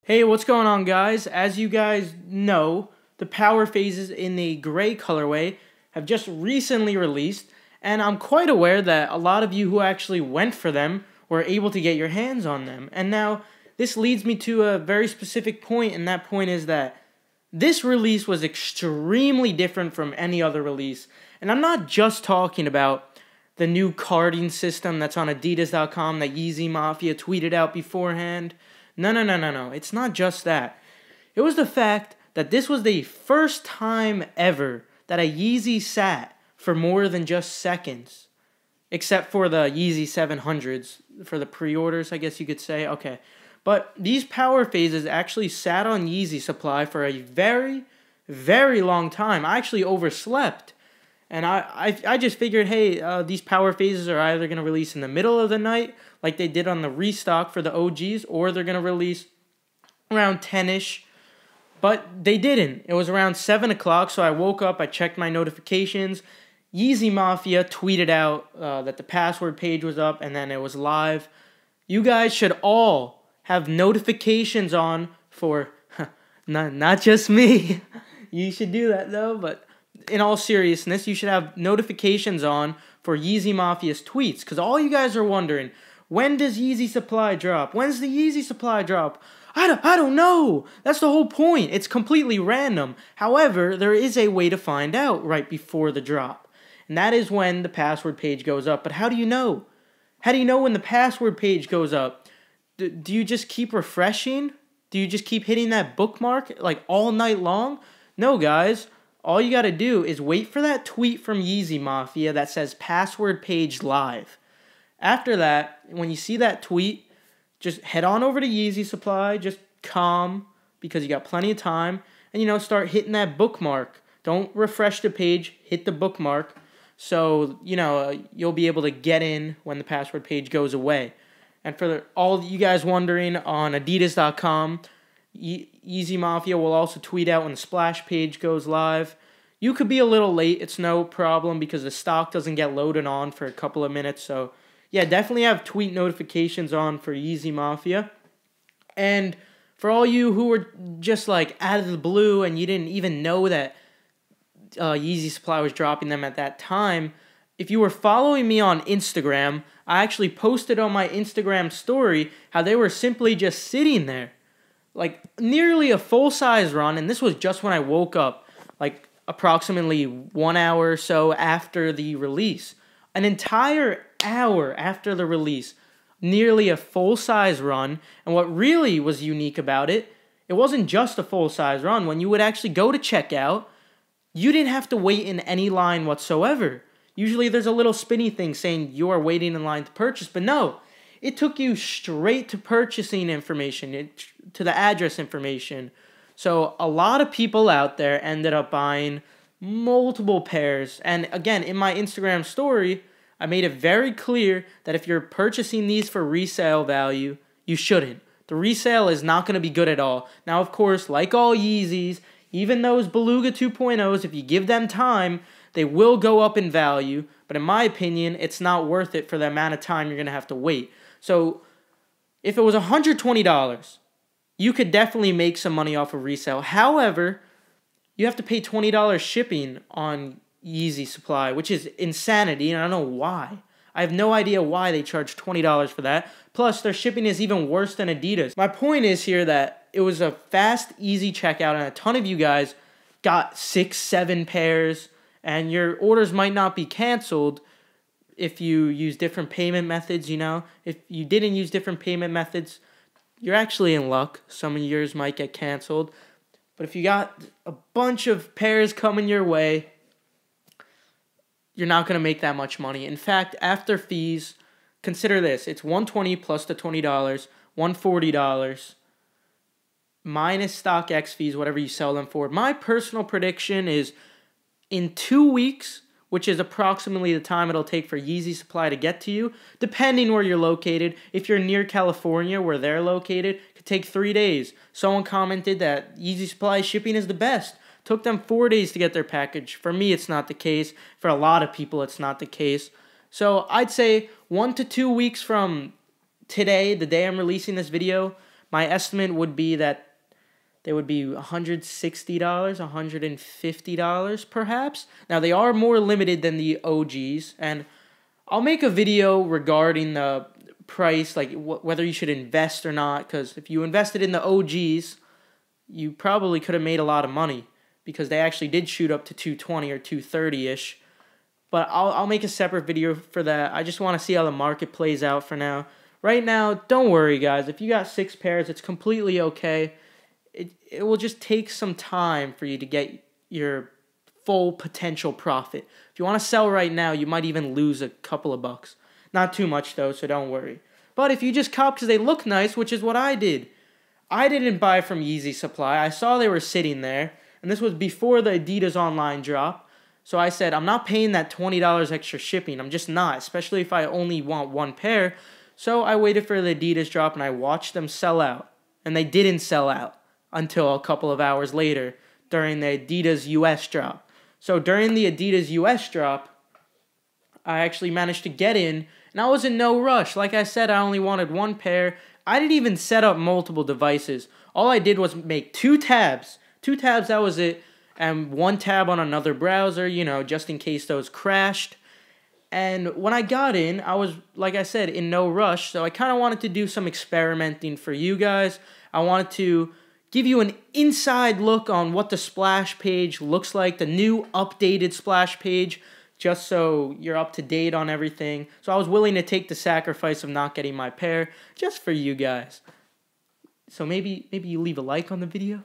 Hey, what's going on, guys? As you guys know, the POWERPHASES in the gray colorway have just recently released, and I'm quite aware that a lot of you who actually went for them were able to get your hands on them. And now, this leads me to a very specific point, and that point is that this release was extremely different from any other release. And I'm not just talking about the new carding system that's on Adidas.com that Yeezy Mafia tweeted out beforehand. No. It's not just that. It was the fact that this was the first time ever that a Yeezy sat for more than just seconds. Except for the Yeezy 700s, for the pre-orders, I guess you could say. Okay. But these POWERPHASES actually sat on Yeezy Supply for a very, very long time. I actually overslept. And I just figured, hey, these POWERPHASES are either going to release in the middle of the night, like they did on the restock for the OGs, or they're going to release around 10-ish. But they didn't. It was around 7 o'clock, so I woke up, I checked my notifications. Yeezy Mafia tweeted out that the password page was up, and then it was live. You guys should all have notifications on for, not just me. You should do that, though, but in all seriousness, you should have notifications on for Yeezy Mafia's tweets, because all you guys are wondering, when does Yeezy Supply drop? When's the Yeezy Supply drop? I don't know. That's the whole point. It's completely random. However, there is a way to find out right before the drop, and that is when the password page goes up. But how do you know? How do you know when the password page goes up? Do you just keep refreshing? Do you just keep hitting that bookmark like all night long? No, guys. All you gotta do is wait for that tweet from Yeezy Mafia that says password page live. After that, when you see that tweet, just head on over to Yeezy Supply, just calm, because you got plenty of time, and start hitting that bookmark. Don't refresh the page, hit the bookmark, so you'll be able to get in when the password page goes away. And for all you guys wondering, on Adidas.com, Yeezy Mafia will also tweet out when the splash page goes live. You could be a little late, it's no problem, because the stock doesn't get loaded on for a couple of minutes. So yeah, definitely have tweet notifications on for Yeezy Mafia. And for all you who were just like out of the blue and you didn't even know that Yeezy Supply was dropping them at that time, if you were following me on Instagram, I actually posted on my Instagram story how they were simply just sitting there. Like nearly a full-size run, and this was just when I woke up, like approximately 1 hour or so after the release. An entire hour after the release, nearly a full-size run. And what really was unique about it, it wasn't just a full-size run. When you would actually go to checkout, you didn't have to wait in any line whatsoever. Usually there's a little spinny thing saying you are waiting in line to purchase, but no. It took you straight to purchasing information, to the address information. So a lot of people out there ended up buying multiple pairs. And again, in my Instagram story, I made it very clear that if you're purchasing these for resale value, you shouldn't. The resale is not going to be good at all. Now, of course, like all Yeezys, even those Beluga 2.0s, if you give them time, they will go up in value. But in my opinion, it's not worth it for the amount of time you're going to have to wait. So if it was $120, you could definitely make some money off of resale. However, you have to pay $20 shipping on Yeezy Supply, which is insanity, and I don't know why. I have no idea why they charge $20 for that. Plus, their shipping is even worse than Adidas. My point is here that it was a fast, easy checkout, and a ton of you guys got 6, 7 pairs, and your orders might not be canceled if you use different payment methods, If you didn't use different payment methods, you're actually in luck. Some of yours might get canceled. But if you got a bunch of pairs coming your way, you're not going to make that much money. In fact, after fees, consider this. It's $120 plus the $20, $140, minus StockX fees, whatever you sell them for. My personal prediction is in 2 weeks, which is approximately the time it'll take for Yeezy Supply to get to you, depending where you're located. If you're near California, where they're located, it could take 3 days. Someone commented that Yeezy Supply shipping is the best. Took them 4 days to get their package. For me, it's not the case. For a lot of people, it's not the case. So I'd say 1 to 2 weeks from today, the day I'm releasing this video, My estimate would be that they would be $160, $150 perhaps. Now, they are more limited than the OGs, and I'll make a video regarding the price, like whether you should invest or not, because if you invested in the OGs, you probably could have made a lot of money because they actually did shoot up to 220 or 230-ish. But I'll make a separate video for that. I just want to see how the market plays out for now. Right now, don't worry, guys. If you got 6 pairs, it's completely okay. It will just take some time for you to get your full potential profit. If you want to sell right now, you might even lose a couple of bucks. Not too much, though, so don't worry. But if you just cop because they look nice, which is what I did. I didn't buy from Yeezy Supply. I saw they were sitting there, and this was before the Adidas online drop. So I said, I'm not paying that $20 extra shipping. I'm just not, especially if I only want 1 pair. So I waited for the Adidas drop, and I watched them sell out. And they didn't sell out until a couple of hours later during the Adidas US drop. So during the Adidas US drop, I actually managed to get in, and I was in no rush. Like I said, I only wanted 1 pair. I didn't even set up multiple devices. All I did was make 2 tabs. 2 tabs, that was it. And 1 tab on another browser, you know, just in case those crashed. And when I got in, I was, like I said, in no rush. So I kind of wanted to do some experimenting for you guys. I wanted to give you an inside look on what the splash page looks like, the new updated splash page, just so you're up to date on everything. So I was willing to take the sacrifice of not getting my pair just for you guys. So maybe you leave a like on the video.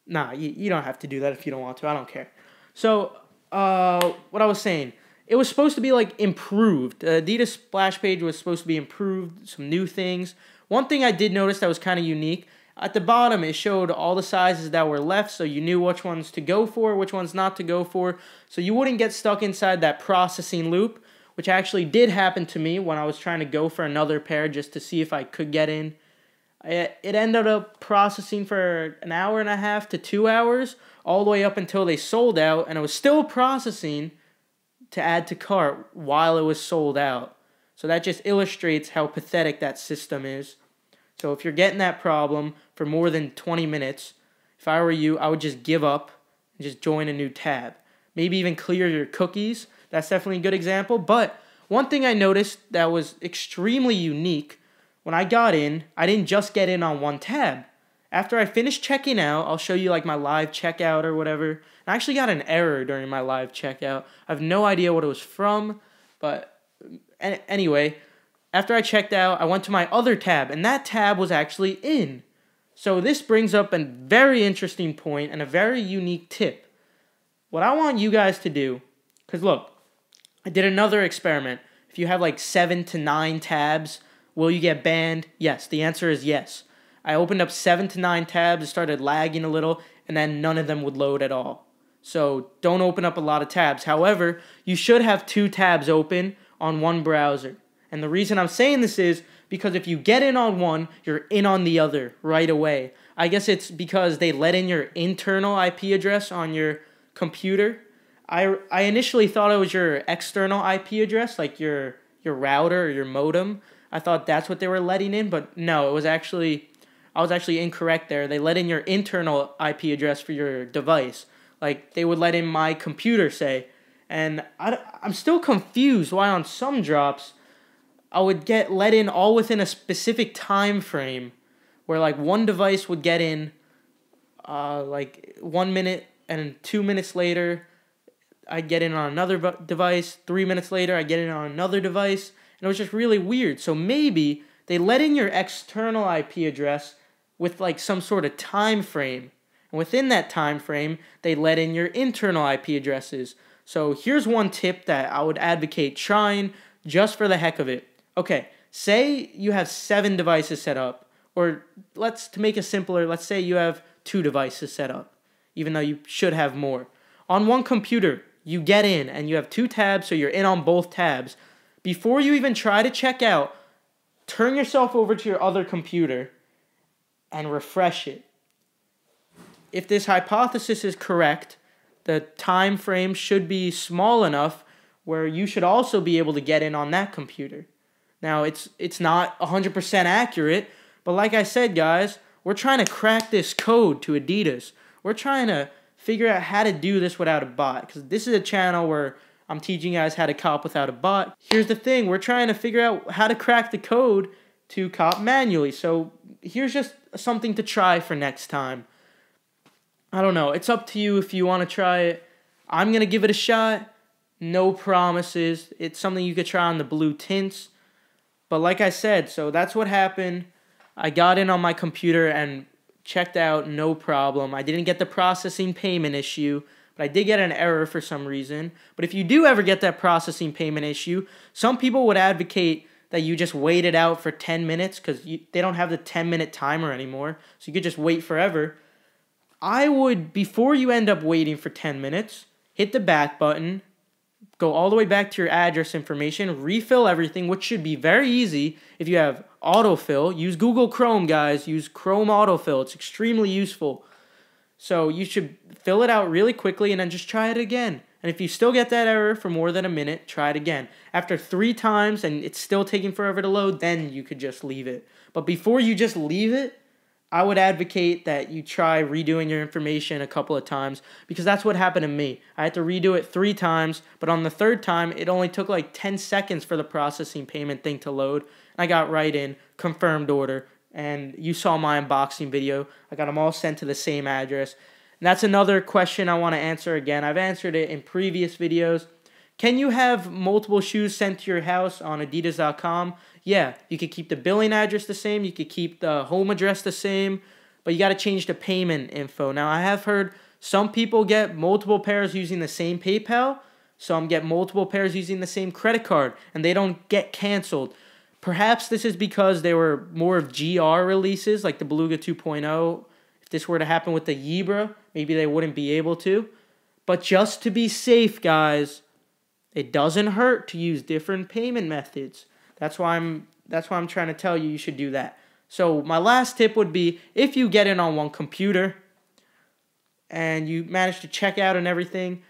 Nah, you don't have to do that if you don't want to. I don't care. So what I was saying, it was supposed to be like improved. The Adidas splash page was supposed to be improved, some new things. One thing I did notice that was kind of unique, at the bottom it showed all the sizes that were left, so you knew which ones to go for, which ones not to go for, so you wouldn't get stuck inside that processing loop, which actually did happen to me when I was trying to go for another pair just to see if I could get in. It ended up processing for an hour and a half to 2 hours, all the way up until they sold out, and it was still processing to add to cart while it was sold out. So that just illustrates how pathetic that system is. So if you're getting that problem for more than 20 minutes, if I were you, I would just give up and just join a new tab. Maybe even clear your cookies. That's definitely a good example. But one thing I noticed that was extremely unique, when I got in, I didn't just get in on 1 tab. After I finished checking out, I'll show you like my live checkout or whatever. I actually got an error during my live checkout. I have no idea what it was from, but anyway, after I checked out, I went to my other tab, and that tab was actually in. So this brings up a very interesting point and a very unique tip. What I want you guys to do, because look, I did another experiment. If you have like 7 to 9 tabs, will you get banned? Yes, the answer is yes. I opened up 7 to 9 tabs, it started lagging a little, and then none of them would load at all. So don't open up a lot of tabs. However, you should have 2 tabs open on 1 browser. And the reason I'm saying this is because if you get in on one, you're in on the other right away. I guess it's because they let in your internal IP address on your computer. I initially thought it was your external IP address, like your router or your modem. I thought that's what they were letting in, but no, I was actually incorrect there. They let in your internal IP address for your device. Like, they would let in my computer, say. And I'm still confused why on some drops I would get let in all within a specific time frame, where like one device would get in like 1 minute, and 2 minutes later I'd get in on another device, 3 minutes later I'd get in on another device, and it was just really weird. So maybe they let in your external IP address with like some sort of time frame, and within that time frame they let in your internal IP addresses. So here's one tip that I would advocate trying just for the heck of it. Okay, say you have 7 devices set up, or to make it simpler, let's say you have 2 devices set up, even though you should have more. On one computer, you get in and you have 2 tabs, so you're in on both tabs. Before you even try to check out, turn yourself over to your other computer and refresh it. If this hypothesis is correct, the time frame should be small enough where you should also be able to get in on that computer. Now, it's not 100% accurate, But like I said, guys, we're trying to crack this code to Adidas. We're trying to figure out how to do this without a bot, because this is a channel where I'm teaching you guys how to cop without a bot. Here's the thing, we're trying to figure out how to crack the code to cop manually. So here's just something to try for next time. I don't know, it's up to you if you want to try it. I'm going to give it a shot. No promises. It's something you could try on the blue tints. But like I said, so that's what happened. I got in on my computer and checked out, no problem. I didn't get the processing payment issue, but I did get an error for some reason. But if you do ever get that processing payment issue, some people would advocate that you just wait it out for 10 minutes because they don't have the 10-minute timer anymore, so you could just wait forever. I would, before you end up waiting for 10 minutes, hit the back button, go all the way back to your address information, refill everything, which should be very easy if you have autofill. Use Google Chrome, guys. Use Chrome autofill. It's extremely useful. So you should fill it out really quickly and then just try it again. And if you still get that error for more than a minute, try it again. After 3 times and it's still taking forever to load, then you could just leave it. But before you just leave it, I would advocate that you try redoing your information a couple of times, because that's what happened to me. I had to redo it 3 times, but on the 3rd time, it only took like 10 seconds for the processing payment thing to load. I got right in, confirmed order, and you saw my unboxing video. I got them all sent to the same address. And that's another question I want to answer again. I've answered it in previous videos. Can you have multiple shoes sent to your house on Adidas.com? Yeah, you could keep the billing address the same, you could keep the home address the same, but you got to change the payment info. Now, I have heard some people get multiple pairs using the same PayPal, some get multiple pairs using the same credit card, and they don't get canceled. Perhaps this is because they were more of GR releases, like the Beluga 2.0. If this were to happen with the Yebra, maybe they wouldn't be able to. But just to be safe, guys, it doesn't hurt to use different payment methods. That's why I'm trying to tell you should do that. So my last tip would be, if you get in on one computer and you manage to check out and everything,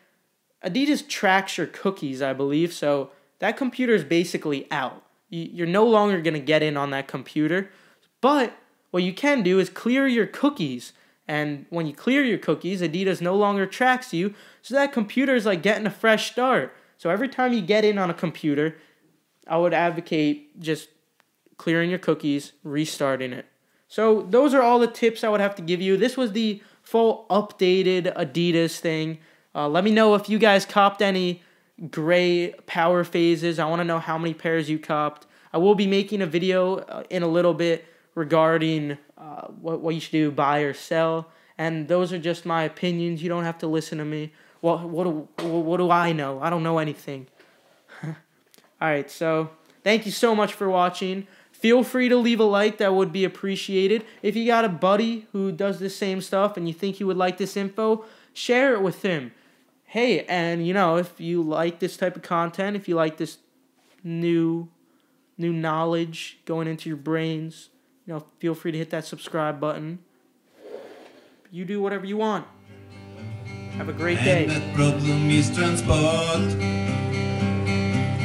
Adidas tracks your cookies, I believe. So that computer is basically out. You're no longer going to get in on that computer. But what you can do is clear your cookies. And when you clear your cookies, Adidas no longer tracks you. So that computer is like getting a fresh start. So every time you get in on a computer, I would advocate just clearing your cookies, restarting it. So those are all the tips I would have to give you. This was the full updated Adidas thing. Let me know if you guys copped any Grey Powerphases. I want to know how many pairs you copped. I will be making a video in a little bit regarding what you should do, buy or sell. And those are just my opinions. You don't have to listen to me. What do I know? I don't know anything. Alright, so thank you so much for watching. Feel free to leave a like, that would be appreciated. If you got a buddy who does the same stuff and you think he would like this info, share it with him. Hey, and you know, if you like this type of content, if you like this new knowledge going into your brains, you know, feel free to hit that subscribe button. You do whatever you want. Have a great day. And that problem is transport.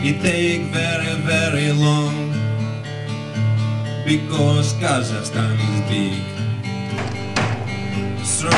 It takes very, very long, because Kazakhstan is big. So